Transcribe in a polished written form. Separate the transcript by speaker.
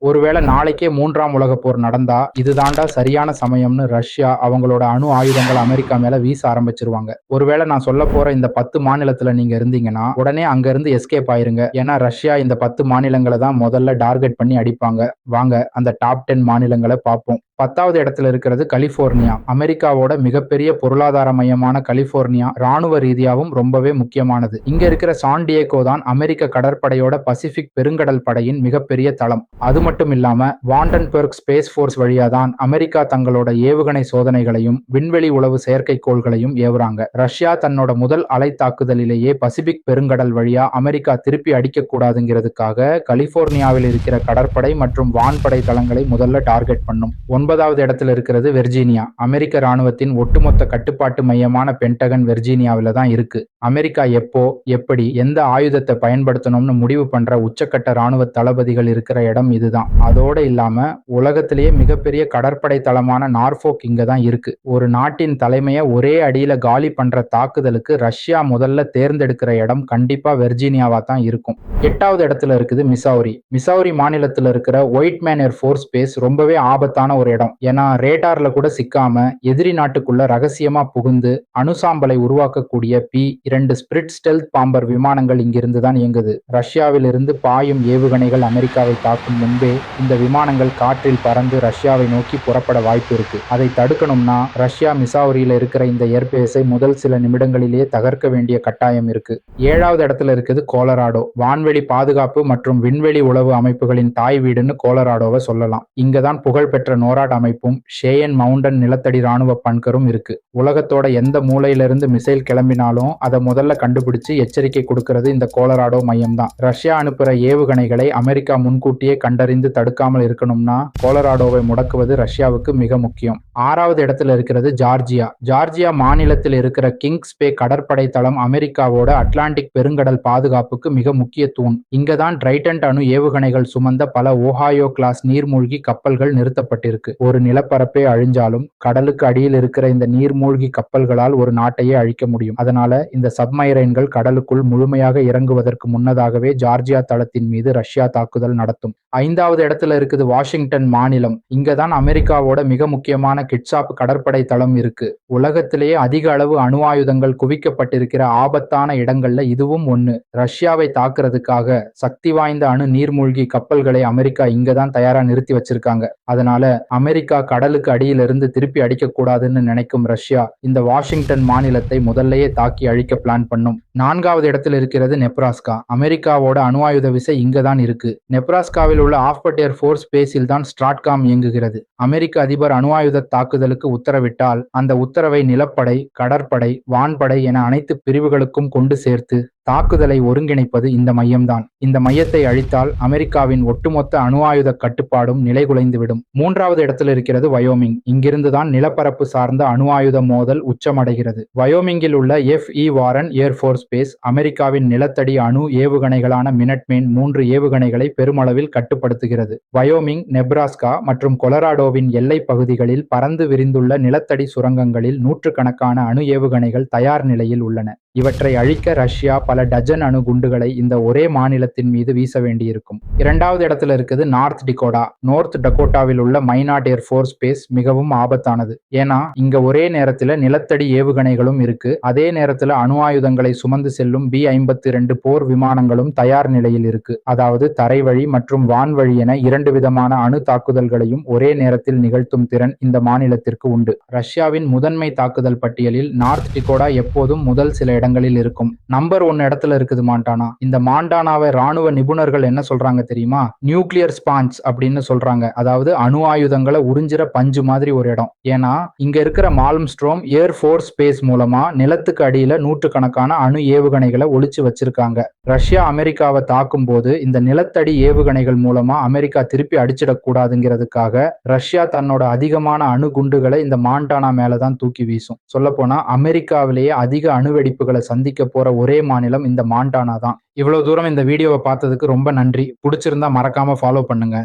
Speaker 1: ஒருவேளை நாளைக்கே மூன்றாம் உலகப் போர் நடந்தா இதுதாண்டா சரியான சமயம்னு ரஷ்யா அவங்களோட அணு ஆயுதங்கள் அமெரிக்கா மேல வீச ஆரம்பிச்சிருவாங்க. ஒருவேளை நான் சொல்ல போற இந்த 10 மாநிலத்துல நீங்க இருந்தீங்கன்னா உடனே அங்க இருந்து எஸ்கேப் ஆயிருங்க. ஏன்னா ரஷ்யா இந்த 10 மாநிலங்களை தான் முதல்ல டார்கெட் பண்ணி அடிப்பாங்க. வாங்க அந்த டாப் 10 மாநிலங்களை பார்ப்போம். 10வது இடத்துல இருக்கிறது கலிபோர்னியா. அமெரிக்காவோட மிகப்பெரிய பொருளாதார மையமான கலிபோர்னியா ராணுவ ரீதியாகவும் ரொம்பவே முக்கியமானது. இங்க இருக்கிற சான் டியேகோ தான் அமெரிக்க கடற்படையோட பசிபிக் பெருங்கடல் படையின் மிகப்பெரிய தளம். அது மட்டும் இல்லாம வாண்டன்பெர்க் ஸ்பேஸ் போர்ஸ் வழியா தான் அமெரிக்கா தங்களோட ஏவுகணை சோதனைகளையும் விண்வெளி உளவு செயற்கைக்கோள்களையும் ஏவுறாங்க. ரஷ்யா தன்னோட முதல் அலை தாக்குதலிலேயே பசிபிக் பெருங்கடல் வழியா அமெரிக்கா திருப்பி அடிக்க கூடாதுங்கிறதுக்காக கலிபோர்னியாவில் இருக்கிற கடற்படை மற்றும் வான்படை தளங்களை முதல்ல டார்கெட் பண்ணும். 9வது இடத்துல இருக்கிறது வெர்ஜீனியா. அமெரிக்க ராணுவத்தின் ஒட்டுமொத்த கட்டுப்பாட்டு மையமான பென்டகன் வெர்ஜீனியாவில் தான் இருக்கு. அமெரிக்கா எப்போ எப்படி எந்த ஆயுதத்தை பயன்படுத்தணும்னு முடிவு பண்ற உச்சக்கட்ட ராணுவ தளபதிகள் இருக்கிற இடம் இதுதான். அதோட இல்லாம உலகத்திலேயே மிகப்பெரிய கடற்படை தளமான நார்ஃபோக் இங்க தான் இருக்கு. ஒரு நாட்டின் தலைமையை ஒரே அடியில காலி பண்ற தாக்குதலுக்கு ரஷ்யா முதல்ல தேர்ந்தெடுக்கிற இடம் கண்டிப்பா வெர்ஜீனியாவா தான் இருக்கும். 8வது இடத்துல இருக்குது மிசௌரி. மிசௌரி மாநிலத்தில் இருக்கிற white man air force base ரொம்பவே ஆபத்தான ஒரு இடம். ஏன்னா ரேடார்ல கூட சிக்காம எதிரி நாட்டுக்குள்ள ரகசியமா புகுந்து அணுசாம்பலை உருவாக்கக்கூடிய P-2 ஸ்பிரிட் ஸ்டெல்த் பாம்பர் விமானங்கள் இங்கிருந்து தான் இயங்குது. ரஷ்யாவில் இருந்து பாயும் ஏவுகணைகள் அமெரிக்காவை தாக்கும் முன்பே இந்த விமானங்கள் காற்றில் பறந்து ரஷ்யாவை நோக்கி புறப்பட வாய்ப்பு இருக்கு. அதை தடுக்கணும்னா ரஷ்யா மிசௌரியில இருக்கிற இந்த ஏர்பேஸை முதல் சில நிமிடங்களிலேயே தகர்க்க வேண்டிய கட்டாயம் இருக்கு. 7வது இடத்துல இருக்குது கோலராடோ. வான்வெளி பாதுகாப்பு மற்றும் விண்வெளி உளவு அமைப்புகளின் தாய் வீடுன்னு கோலராடோவை சொல்லலாம். இங்கதான் புகழ்பெற்ற நோராட் அமைப்பும் ஷேயன் மவுண்டன் நிலத்தடி ராணுவ பன்கரும் இருக்கு. உலகத்தோட எந்த மூலையிலிருந்து மிசைல் கிளம்பினாலும் அதை முதல்ல கண்டுபிடிச்சு எச்சரிக்கை கொடுக்கிறது இந்த கோலராடோ மையம் தான். ரஷ்யா அனுப்புற ஏவுகணைகளை அமெரிக்கா முன்கூட்டியே கண்டறிந்து தடுக்காமல் இருக்கணும்னா கோலராடோவை முடக்குவது ரஷ்யாவுக்கு மிக முக்கியம். 6வது இடத்துல இருக்கிறது ஜார்ஜியா. ஜார்ஜியா மாநிலத்தில் இருக்கிற கிங்ஸ் பே கடற்படை தளம் அமெரிக்காவோட அட்லாண்டிக் பெருங்கடல் பாதுகாப்புக்கு மிக முக்கிய தூண். இங்கதான் ட்ரைடன்ட் அணு ஏவுகணைகள் சுமந்த பல ஓஹாயோ கிளாஸ் நீர்மூழ்கி கப்பல்கள் நிறுத்தப்பட்டிருக்கு. ஒரு நிலப்பரப்பே அழிஞ்சாலும் கடலுக்கு அடியில் இருக்கிற இந்த நீர்மூழ்கி கப்பல்களால் ஒரு நாட்டையே அழிக்க முடியும். அதனால இந்த சப்மரைன்கள் கடலுக்குள் முழுமையாக இறங்குவதற்கு முன்னதாகவே ஜார்ஜியா தளத்தின் மீது ரஷ்யா தாக்குதல் நடத்தும். 5வது இடத்துல இருக்குது வாஷிங்டன் மாநிலம். இங்கதான் அமெரிக்காவோட மிக முக்கியமான கிட்சாப் கடற்படை தளம் இருக்கு. உலகத்திலேயே அதிக அளவு அணு ஆயுதங்கள் குவிக்கப்பட்டிருக்கிற ஆபத்தான இடங்கள்ல இதுவும் ஒண்ணு. ரஷ்யாவை தாக்குறதுக்காக சக்தி வாய்ந்த அணு நீர்மூழ்கி கப்பல்களை அமெரிக்கா இங்கதான் தயாரா நிறுத்தி வச்சிருக்காங்க. அதனால அமெரிக்கா கடலுக்கு அடியிலிருந்து திருப்பி அடிக்க கூடாதுன்னு நினைக்கும் ரஷ்யா இந்த வாஷிங்டன் மாநிலத்தை முதல்லையே தாக்கி அழிக்க பிளான் பண்ணும். 4வது இடத்தில் இருக்கிறது நெப்ராஸ்கா. அமெரிக்காவோட அணு ஆயுத விசை இங்கதான் இருக்கு. நெப்ராஸ்காவில் உள்ள ஆஃபர்ட் ஏர் ஃபோர்ஸ் பேஸில் தான் ஸ்ட்ராட்காம் இயங்குகிறது. அமெரிக்க அதிபர் அணு ஆயுத தாக்குதலுக்கு உத்தரவிட்டால் அந்த உத்தரவை நிலப்படை, கடற்படை, வான்படை என அனைத்து பிரிவுகளுக்கும் கொண்டு சேர்த்து தாக்குதலை ஒருங்கிணைப்பது இந்த மையம்தான். இந்த மையத்தை அழித்தால் அமெரிக்காவின் ஒட்டுமொத்த அணு ஆயுத கட்டுப்பாடும் நிலைகுலைந்துவிடும். 3வது இடத்தில் இருக்கிறது வயோமிங். இங்கிருந்துதான் நிலப்பரப்பு சார்ந்த அணு ஆயுத மோதல் உச்சமடைகிறது. வயோமிங்கில் உள்ள F.E. வாரன் ஏர்ஃபோர்ஸ் பேஸ் அமெரிக்காவின் நிலத்தடி அணு ஏவுகணைகளான மினட்மேன் 3 ஏவுகணைகளை பெருமளவில் கட்டுப்படுத்துகிறது. வயோமிங், நெப்ராஸ்கா மற்றும் கொலராடோவின் எல்லை பகுதிகளில் பறந்து விரிந்துள்ள நிலத்தடி சுரங்கங்களில் நூற்றுக்கணக்கான அணு ஏவுகணைகள் தயார் நிலையில் உள்ளன. இவற்றை அழிக்க ரஷ்யா பல டஜன் அணு குண்டுகளை இந்த ஒரே மாநிலத்தின் மீது வீச வேண்டியிருக்கும். 2வது இடத்துல இருக்குது நார்த் டிகோடா. நோர்த் டகோட்டாவில் உள்ள மைனாட் ஏர் ஃபோர்ஸ் பேஸ் மிகவும் ஆபத்தானது. ஏன்னா இங்க ஒரே நேரத்துல நிலத்தடி ஏவுகணைகளும் இருக்கு. அதே நேரத்துல அணு ஆயுதங்களை சுமந்து செல்லும் B-52 போர் விமானங்களும் தயார் நிலையில் இருக்கு. அதாவது தரைவழி மற்றும் வான்வழி என 2 விதமான அணு தாக்குதல்களையும் ஒரே நேரத்தில் நிகழ்த்தும் திறன் இந்த மாநிலத்திற்கு உண்டு. ரஷ்யாவின் முதன்மை தாக்குதல் பட்டியலில் நார்த் டிகோடா எப்போதும் முதல் சில இடங்களில் இருக்கும். நம்பர் 1 இடத்துல இருக்குது மாண்டானா. இந்த மாண்டானாவை ராணுவ நிபுணர்கள் என்ன சொல்றாங்க தெரியுமா? நியூக்ளியர் ஸ்பாஞ்ச் அப்படின்னு சொல்றாங்க. அதாவது அணு ஆயுதங்களை உறிஞ்சிற பஞ்சு மாதிரி ஒரு இடம். ஏன்னா இங்க இருக்கிற மால்ம்ஸ்ட்ரோம் ஏர் ஃபோர்ஸ் பேஸ் மூலமா நிலத்துக்கு அடியில நூற்றுக்கணக்கான அணு ஏவுகணைகளை ஒளிச்சு வச்சிருக்காங்க. ரஷ்யா அமெரிக்காவை தாக்கும் போது இந்த நிலத்தடி ஏவுகணைகள் மூலமா அமெரிக்கா திருப்பி அடிச்சிடக் கூடாதுங்கிறதுக்காக ரஷ்யா தன்னோட அதிகமான அணு குண்டுகளை இந்த மாண்டானா மேலதான் தூக்கி வீசும். சொல்ல போனா அமெரிக்காவிலேயே அதிக அணுவெடிப்புகளை சந்திக்க போற ஒரே மாநிலம் இந்த மாண்டானா தான். இவ்வளவு தூரம் இந்த வீடியோவை பார்த்ததுக்கு ரொம்ப நன்றி. பிடிச்சிருந்தா மறக்காம ஃபாலோ பண்ணுங்க.